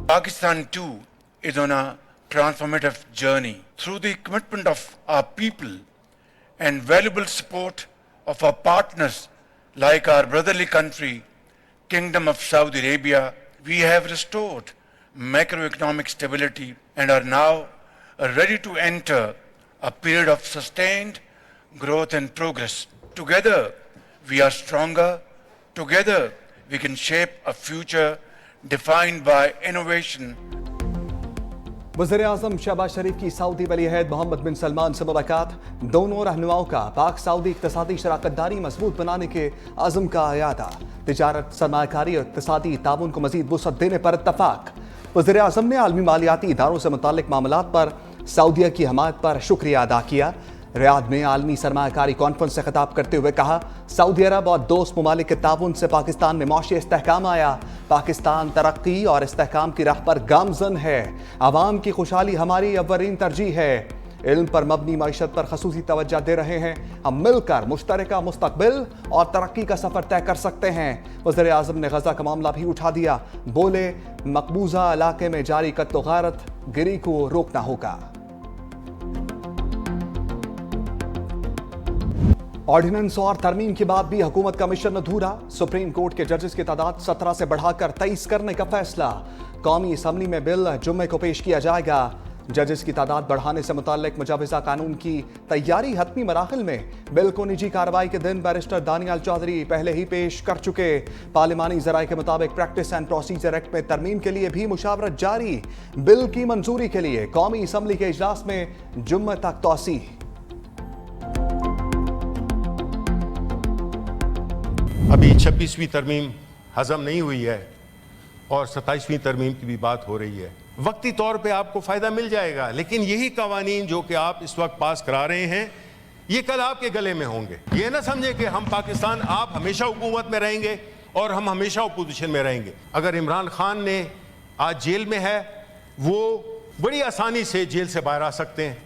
Pakistan too is on a transformative journey. Through the commitment of our people and valuable support of our partners like our brotherly country, Kingdom of Saudi Arabia, we have restored macroeconomic stability and are now ready to enter a period of sustained growth and progress. Together, we are stronger. Together, we can shape a future defined by innovation. वज़ीर-ए-आज़म शहबाज शरीफ की Saudi वली अहद मोहम्मद बिन सलमान से मुलाकात। दोनों रहनुमाओं का पाक Saudi इक़्तिसादी शराकतदारी मजबूत बनाने के अज़म का अयादा। तिजारत, सरमायाकारी और इक़्तिसादी ताउन को मज़ीद वुसअत देने पर इत्तफ़ाक़। वज़ीर-ए-आज़म ने आलमी मालियाती इदारों से मुताल्लिक़ मामलात पर सऊदीया की हमायत पर शुक्रिया अदा किया। रियाद में आलमी सरमायाकारी कॉन्फ्रेंस से खिताब करते हुए कहा, सऊदी अरब और दोस्त ममालिक के ताउन से पाकिस्तान में मौशी इस्तेहकाम आया। पाकिस्तान तरक्की और इस्तेहकाम की राह पर गामजन है। अवाम की खुशहाली हमारी अव्वलीन तरजीह है। इल्म पर मबनी मईशत पर खसूसी तवज्जो दे रहे हैं। हम मिलकर मुश्तरका मुस्तकबिल और तरक्की का सफर तय कर सकते हैं। वज़ीर आज़म ने गजा का मामला भी उठा दिया। बोले, मकबूजा इलाके में जारी कत्ल गारत गिरी को रोकना होगा। ऑर्डिनेंस और तरमीम के बाद भी हुकूमत का मिशन अधूरा। सुप्रीम कोर्ट के जजेस की तादाद 17 से बढ़ाकर 23 करने का फैसला। कौमी असम्बली में बिल जुम्मे को पेश किया जाएगा। जजेस की तादाद बढ़ाने से मुताल्लिक मुजाविजा कानून की तैयारी हतमी मराहिल में। बिल को निजी कार्रवाई के दिन बैरिस्टर दानियाल चौधरी पहले ही पेश कर चुके। पार्लिमानी ज़राए के मुताबिक प्रैक्टिस एंड प्रोसीजर एक्ट में तरमीम के लिए भी मुशावरत जारी। बिल की मंजूरी के लिए कौमी असम्बली के इजलास में जुम्मे तक तौसी। अभी 26वीं तरमीम हजम नहीं हुई है और 27वीं तरमीम की भी बात हो रही है। वक्ती तौर पे आपको फ़ायदा मिल जाएगा, लेकिन यही कवानीन जो कि आप इस वक्त पास करा रहे हैं, ये कल आपके गले में होंगे। ये ना समझे कि हम पाकिस्तान, आप हमेशा हुकूमत में रहेंगे और हम हमेशा अपोजिशन में रहेंगे। अगर इमरान खान ने आज जेल में है, वो बड़ी आसानी से जेल से बाहर आ सकते हैं।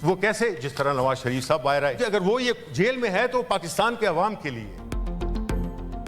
वो कैसे? जिस तरह नवाज शरीफ साहब बाहर आए। अगर वो ये जेल में है तो पाकिस्तान के अवाम के लिए।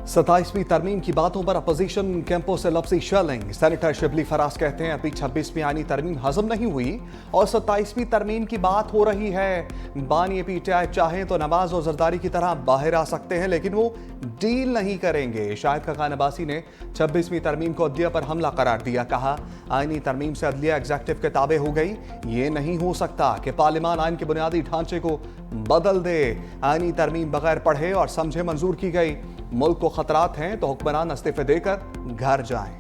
27वीं तरमीम की बातों पर अपोजिशन कैंपों से लफ्जी शेलिंग। सेनेटर शिबली फराज कहते हैं, अभी 26वीं आईनी तरमीम हजम नहीं हुई और 27वीं तरमीम की बात हो रही है। बानी पीटीआई चाहें तो नवाज और जरदारी की तरह बाहर आ सकते हैं, लेकिन वो डील नहीं करेंगे। शाहिद खान अब्बासी ने 26वीं तरमीम को अदलिया पर हमला करार दिया। कहा, आईनी तरमीम से अदलिया एग्जेक्टिव के ताबे हो गई। ये नहीं हो सकता कि पार्लिमान आइन के बुनियादी ढांचे को बदल दे। आईनी तरमीम बगैर पढ़े और समझे मंजूर की गई। मुल्क को खतरात हैं तो हुक्मरान इस्तीफे देकर घर जाएं।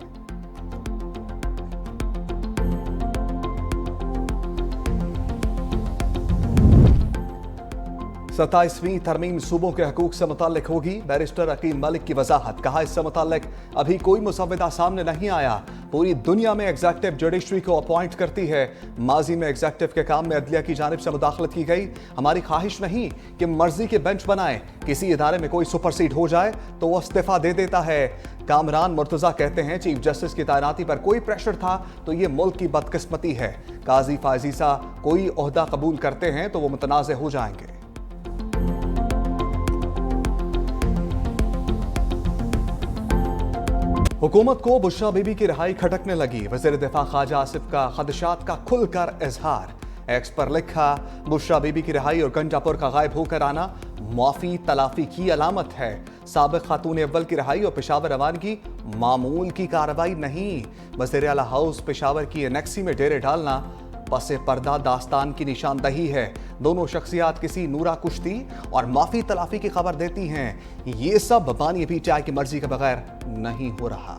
सत्ताईसवीं तरमीम सूबों के हकूक से मुताल्लिक होगी। बैरिस्टर अकील मलिक की वजाहत। कहा, इससे मुताल्लिक अभी कोई मुसव्विदा सामने नहीं आया। पूरी दुनिया में एग्जेक्टिव जुडिशरी को अपॉइंट करती है। माजी में एग्जेक्टिव के काम में अदलिया की जानिब से मुदाखलत की गई। हमारी ख्वाहिश नहीं कि मर्जी के बेंच बनाए। किसी इदारे में कोई सुपरसीड हो जाए तो वो इस्तीफा दे देता है। कामरान मुर्तजा कहते हैं, चीफ जस्टिस की तैनाती पर कोई प्रेशर था तो ये मुल्क की बदकिस्मती है। काजी फाजीसा कोई ओहदा कबूल करते हैं तो वो मुतनाज़ हो जाएंगे। हुकूमत को बुशरा बीबी की रिहाई खटकने लगी। वज़ीर दिफा ख्वाजा आसिफ का खदशात का खुलकर इजहार। एक्स पर लिखा, बुशरा बीबी की रिहाई और गंजापुर का गायब होकर आना माफी तलाफी की अलामत है। साबिक खातून अव्वल की रिहाई और पेशावर रवानगी मामूल की कार्रवाई नहीं। वज़ीर आला हाउस पेशावर की एनेक्सी में डेरे डालना पसे पर्दा दास्तान की निशानदही है। दोनों शख्सियात किसी नूरा कुश्ती और माफी तलाफी की खबर देती हैं। ये सब बानी पीटीआई की मर्जी के बगैर नहीं हो रहा।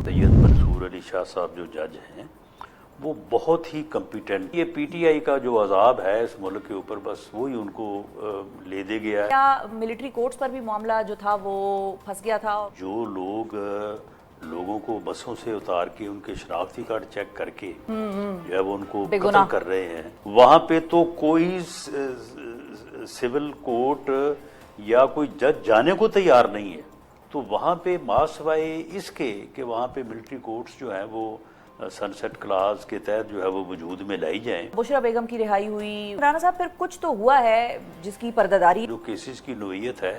सैयद मंसूर अली शाह साहब जो जज हैं, वो बहुत ही कॉम्पिटेंट। ये पीटीआई का जो अजाब है इस मुल्क के ऊपर, बस वही उनको ले दे गया है। क्या मिलिट्री कोर्ट्स पर भी मामला जो था वो फंस गया था? जो लोगों को बसों से उतार के उनके शनाख्ती कार्ड चेक करके जो है वो उनको कत्ल कर रहे हैं, वहाँ पे तो कोई सिविल कोर्ट या कोई जज जाने को तैयार नहीं है। तो वहाँ पे मासवाए इसके कि वहाँ पे मिलिट्री कोर्ट्स जो हैं वो सनसेट क्लास के तहत जो है वो वजूद में लाई जाएं। बुशरा बेगम की रिहाई हुई। राना साहब, फिर कुछ तो हुआ है जिसकी पर्दादारी। जो केसेस की नोयत है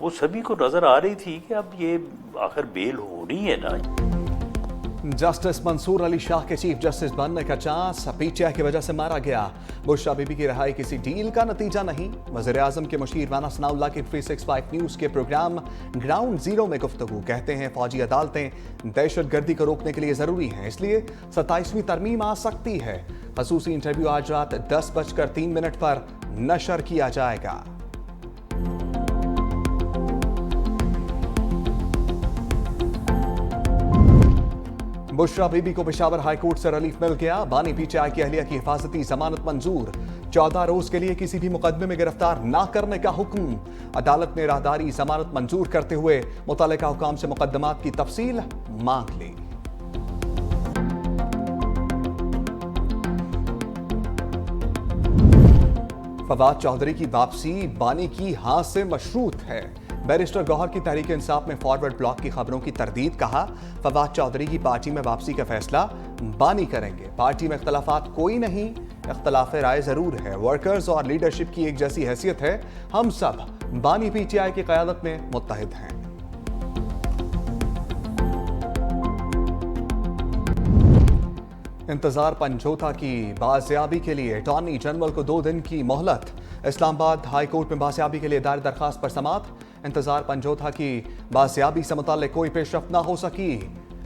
वो सभी को नजर आ रही थी कि अब ये आखिर बेल होनी है ना। जस्टिस मंसूर अली शाह के चीफ जस्टिस बनने का चांस पीटीआई की वजह से मारा गया। बुशरा बीबी की रिहाई किसी डील का नतीजा नहीं। वज़ीर आज़म के मुशीर राना सनाउल्लाह की 365 न्यूज़ के प्रोग्राम ग्राउंड जीरो में गुफ्तगू। कहते हैं फौजी अदालतें दहशतगर्दी को रोकने के लिए ज़रूरी हैं, इसलिए 27वीं तरमीम आ सकती है। ख़ुसूसी इंटरव्यू आज रात 10:03 पर नशर किया जाएगा। बुशरा बीबी को पेशावर हाईकोर्ट से रिलीफ मिल गया। बानी पीटीआई की अहलिया की हिफाजती जमानत मंजूर। 14 रोज के लिए किसी भी मुकदमे में गिरफ्तार न करने का हुक्म। अदालत ने राहदारी जमानत मंजूर करते हुए मुतल्लिका हुकाम से मुकदमात की तफसील मांग ली। फवाद चौधरी की वापसी बानी की हां से मशरूत है। बैरिस्टर गौहर की तहरीक इंसाफ में फॉरवर्ड ब्लॉक की खबरों की तरदीद। कहा, फवाद चौधरी की पार्टी में वापसी का फैसला बानी करेंगे। पार्टी में इख्तलाफात कोई नहीं, इख्तलाफ राय जरूर है। वर्कर्स और लीडरशिप की एक जैसी हैसियत है। हम सब बानी पीटीआई की क़यादत में मुत्तहिद हैं। इंतजार पंजोथा की बाजियाबी के लिए अटॉर्नी जनरल को 2 दिन की मोहलत। इस्लामाबाद हाई कोर्ट में बाजियाबी के लिए दायर दरखास्त पर समाअत। इंतजार पंजोथा की बाजियाबी से मुताल्लिक कोई पेशरफ्त ना हो सकी।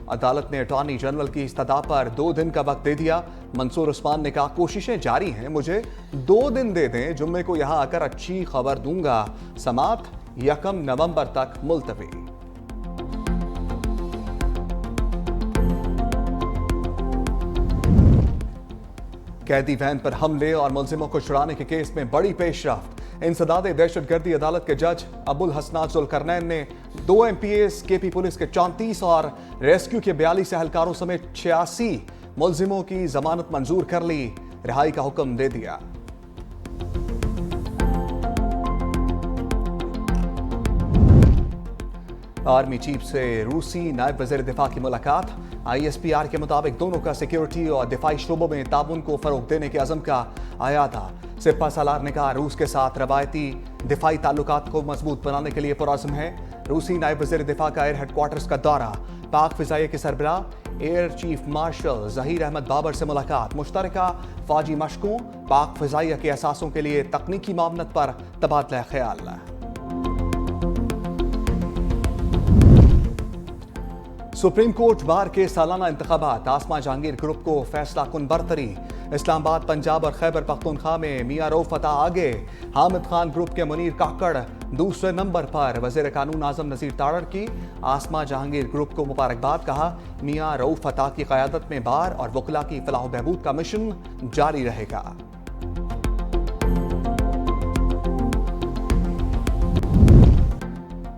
अदालत ने अटॉर्नी जनरल की इस्तदा पर 2 दिन का वक्त दे दिया। मंसूर उस्मान ने कहा, कोशिशें जारी हैं, मुझे 2 दिन दे दें, जुम्मे को यहां आकर अच्छी खबर दूंगा। समाअत 1 नवंबर तक मुलतवी। कैदी वैन पर हमले और मुलजिमों को छुड़ाने के केस में बड़ी पेशरफ्त। इंसदाद दहशतगर्दी अदालत के जज अबुल हसनात जुल्करनैन ने 2 MPs, KP पुलिस के 34 और रेस्क्यू के 42 एहलकारों समेत 86 मुलजिमों की जमानत मंजूर कर ली। रिहाई का हुक्म दे दिया। आर्मी चीफ से रूसी नायब वज़ीर दिफा की मुलाकात। ISPR के मुताबिक दोनों का सिक्योरिटी और दिफाई शोबों में ताउन को फरोग देने के अज़म का आया था। सिपा सालार ने कहा, रूस के साथ रवायती दिफाई ताल्लुकात को मजबूत बनाने के लिए पुरअज़्म है। रूसी नायब वज़ीर दिफा का एयर हेडक्वार्टर्स का दौरा। पाक फ़िज़ाइया के सरबराह air chief marshal Zaheer Ahmed Babar से मुलाकात। मुश्तरका फ़ौजी मशकों, पाक फ़िज़ाइया के असासों के लिए तकनीकी मामलत पर तबादला ख्याल। सुप्रीम कोर्ट बार के सालाना इंतखाबात। आसमा जहांगीर ग्रुप को फैसला कुन बरतरी। इस्लामाबाद, पंजाब और खैबर पख्तूनख्वा में मियां रऊफ फतह आगे। हामिद खान ग्रुप के मुनीर काकड़ दूसरे नंबर पर। वज़ीर कानून आज़म नज़ीर तारड़ की आसमा जहांगीर ग्रुप को मुबारकबाद। कहा, मियां रऊफ फतह की क़यादत में बार और वकला की फलाह बहबूद का मिशन जारी रहेगा।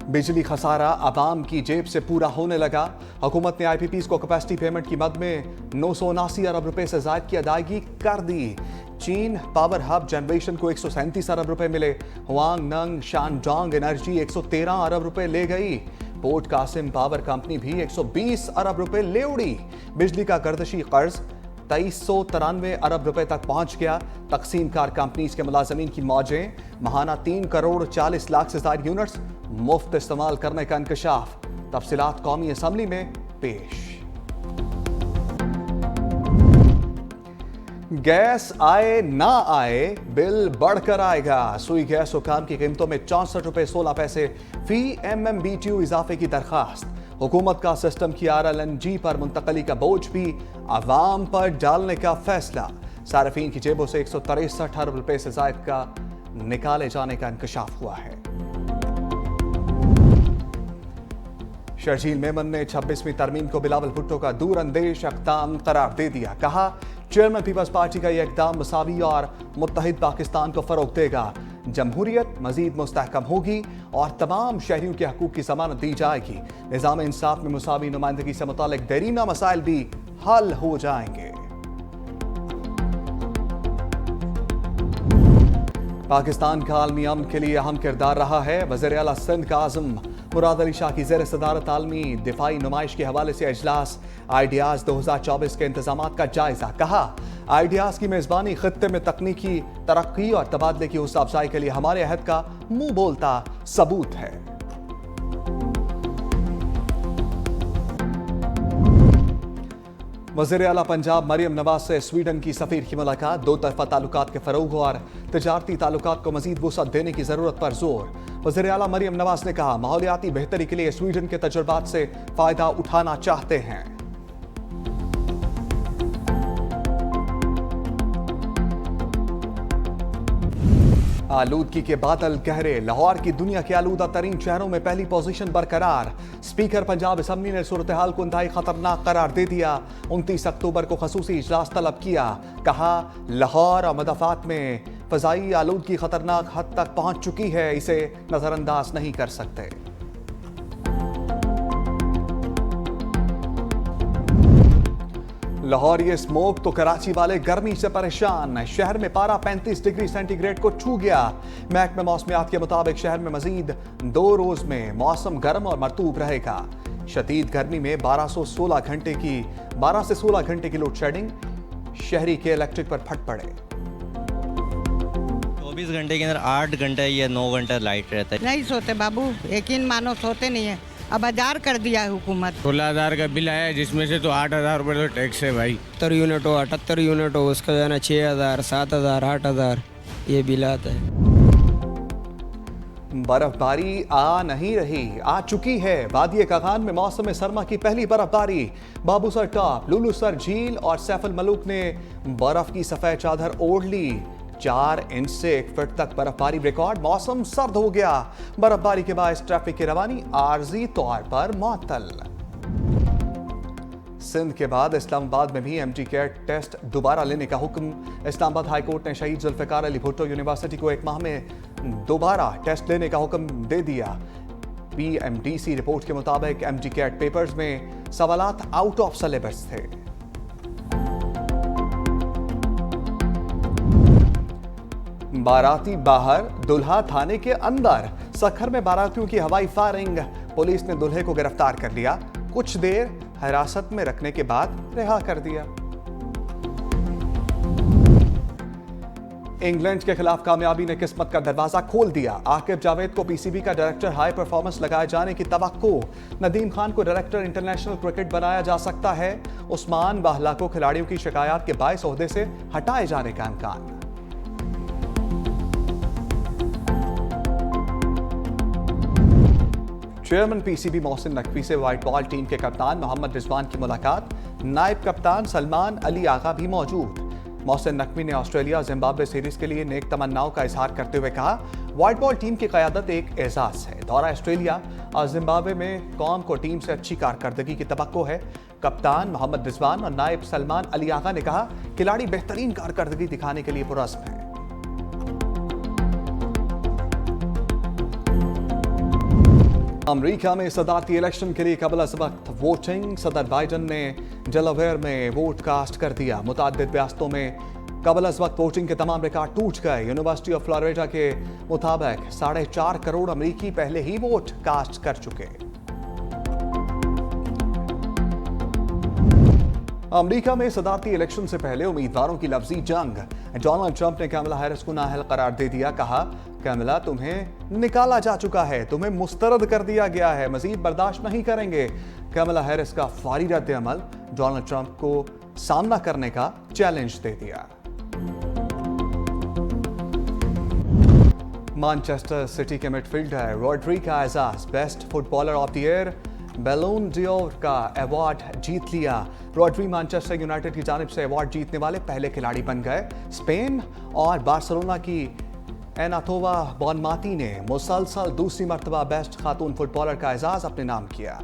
बिजली खसारा आवाम की जेब से पूरा होने लगा। हुकूमत ने IPPs को कैपेसिटी पेमेंट की मद में 979 अरब रुपए से ज़ायद की अदायगी कर दी। चीन पावर हब जनरेशन को 137 अरब रुपए मिले। हुआंगनंग शानडोंग एनर्जी 113 अरब रुपए ले गई। पोर्ट कासिम पावर कंपनी भी 120 अरब रुपए ले उड़ी। बिजली का गर्दशी कर्ज 2393 अरब रुपए तक पहुंच गया। तकसीम कार कंपनीज के मुलाजमीन की मौजें। महाना 3 करोड़ 40 लाख से ज्यादा यूनिट्स मुफ्त इस्तेमाल करने का इंकशाफ। तफसीलात कौमी असम्बली में पेश। गैस आए ना आए, बिल बढ़कर आएगा। सुई गैस हुकाम की कीमतों में 64 रुपए 16 पैसे फी MMBTU इजाफे की दरखास्त। हुकूमत का सिस्टम की RLNG पर मुंतकली का बोझ भी अवाम पर डालने का फैसला। सार्फिन की जेबों से 163 अरब रुपए से जायद का निकाले जाने का इंकशाफ हुआ है। शर्जील मेमन ने 26वीं तरमीम को बिलावल भुट्टो का दूरअंदेश इक़दाम करार दे दिया। कहा, चेयरमैन पीपल्स पार्टी का यह इक़दाम मसावी और मुत्तहिद पाकिस्तान को फरोग देगा। जमहूरियत मजीद मुस्तहकम होगी और तमाम शहरियों के हकूक़ की ज़मानत दी जाएगी। निज़ाम इंसाफ में मुसावी नुमाइंदगी से मुतालिक देरीना मसाइल भी हल हो जाएंगे। पाकिस्तान का आलमी अमन के लिए अहम किरदार रहा है। वज़ीर आला सिंध का आज़म मुराद अली शाह की ज़ेर सदारत आलमी दिफाई नुमाइश के हवाले से इजलास। आइडियाज़ 2024 के इंतजामात का जायजा। कहा, आइडियाज़ की मेज़बानी खित्ते में तकनीकी तरक्की और तबादले की हौसला अफजाई के लिए हमारे अहद का मुंह बोलता सबूत है। वज़ीर आला पंजाब मरियम नवाज से स्वीडन की सफीर की मुलाकात, दो तरफा ताल्लुकात के फरोग और तजारती ताल्लुकात को मजीद वुसअत देने की जरूरत पर जोर। वज़ीर आला मरियम नवाज ने कहा, माहौलियाती बेहतरी के लिए स्वीडन के तजुर्बात से फायदा उठाना चाहते हैं। आलूदगी के बादल गहरे, लाहौर की दुनिया के आलूदा तरीन शहरों में पहली पोजीशन बरकरार। स्पीकर पंजाब असम्बली ने सूरत हाल को इंतहाई खतरनाक करार दे दिया। 29 अक्टूबर को खसूसी इजलास तलब किया। कहा, लाहौर और मदाफात में फजाई आलूदगी खतरनाक हद तक पहुंच चुकी है, इसे नजरअंदाज नहीं कर सकते। लाहौर ये स्मोक तो कराची वाले गर्मी से परेशान। शहर में पारा 35 डिग्री सेंटीग्रेड को छू गया। महकमे मौसमियात के मुताबिक शहर में मजीद 2 रोज में मौसम गर्म और मरतूब रहेगा। शदीद गर्मी में 12 से 16 घंटे की लोड शेडिंग, शहरी के इलेक्ट्रिक पर फट पड़े। 24 घंटे के अंदर 8 घंटे या 9 घंटे लाइट रहता है। नहीं सोते बाबू, यकीन मानो सोते नहीं है। अब 1000 कर दिया है हुकूमत। 16,000 का बिल आया, जिसमें से तो 8,000 रुपये तो टैक्स है भाई। 70 यूनिट हो 78 यूनिट हो, उसका जो है ना 6,000 7,000 8,000 ये बिल आता है। बर्फबारी आ नहीं रही, आ चुकी है। वादी कागान में मौसम सरमा की पहली बर्फबारी। बाबूसर टॉप, लुलुसर झील और सैफुल मलूक ने बर्फ की सफेद चादर ओढ़ ली। 4 इंच से 1 फुट तक बर्फबारी रिकॉर्ड। मौसम सर्द हो गया। बर्फबारी के बाद ट्रैफिक की रवानी आर्जी तौर पर मुअत्तल। सिंध के बाद इस्लामाबाद में भी एमजी कैट टेस्ट दोबारा लेने का हुक्म। इस्लामाबाद हाई कोर्ट ने शहीद जुल्फिकार अली भुट्टो यूनिवर्सिटी को 1 माह में दोबारा टेस्ट लेने का हुक्म दे दिया। पीएमडीसी रिपोर्ट के मुताबिक एमजी कैट पेपर्स में सवालात आउट ऑफ सिलेबस थे। बाराती बाहर, दुल्हा थाने के अंदर। सखर में बारातियों की हवाई फायरिंग, पुलिस ने दुल्हे को गिरफ्तार कर लिया। कुछ देर हिरासत में रखने के बाद रिहा कर दिया। इंग्लैंड के खिलाफ कामयाबी ने किस्मत का दरवाजा खोल दिया। आकिब जावेद को पीसीबी का डायरेक्टर हाई परफॉर्मेंस लगाए जाने की तवक्को। नदीम खान को डायरेक्टर इंटरनेशनल क्रिकेट बनाया जा सकता है। उस्मान बाहला को खिलाड़ियों की शिकायत के बायस ओहदे से हटाए जाने का इम्कान। चेयरमैन पीसीबी मोहसिन नकवी से व्हाइट बॉल टीम के कप्तान मोहम्मद रिजवान की मुलाकात। नायब कप्तान सलमान अली आगा भी मौजूद। मोहसिन नकवी ने ऑस्ट्रेलिया जिम्बाब्वे सीरीज के लिए नेक तमन्नाओं का इजहार करते हुए कहा, व्हाइट बॉल टीम की क़यादत एक एजाज है। दौरा ऑस्ट्रेलिया और जिम्बाब्वे में कौम को टीम से अच्छी कारकर्दगी की तवक्को है। कप्तान मोहम्मद रिजवान और नायब सलमान अली आगा ने कहा, खिलाड़ी बेहतरीन कारकर्दगी दिखाने के लिए पुरअज़्म है। अमेरिका में सदारती इलेक्शन के लिए कबल अज़ वक्त वोटिंग। सदर बाइडन ने डेलावेयर में वोट कास्ट कर दिया। मुताद्दिद रियासतों में कबल अज़ वक्त वोटिंग के तमाम रिकॉर्ड टूट गए। यूनिवर्सिटी ऑफ फ्लोरिडा के मुताबिक 4.5 करोड़ अमरीकी पहले ही वोट कास्ट कर चुके। अमेरिका में सदारती इलेक्शन से पहले उम्मीदवारों की लफ्जी जंग। डोनाल्ड ट्रंप ने कमला हैरिस को नाअहल करार दे दिया। कहा, कमला तुम्हें निकाला जा चुका है, तुम्हें मुस्तरद कर दिया गया है, मजीद बर्दाश्त नहीं करेंगे। कमला हैरिस का फौरी रद्द अमल डोनाल्ड ट्रंप को सामना करने का चैलेंज दे दिया। मैनचेस्टर सिटी के मिडफील्डर रॉड्री का एजाज best footballer of the year Ballon d'Or का अवार्ड जीत लिया। रॉड्री मैनचेस्टर यूनाइटेड की जानिब से अवार्ड जीतने वाले पहले खिलाड़ी बन गए। स्पेन और बार्सिलोना की एनाथोवा बॉनमाती ने मुसलसल दूसरी मर्तबा बेस्ट खातून फुटबॉलर का एजाज अपने नाम किया।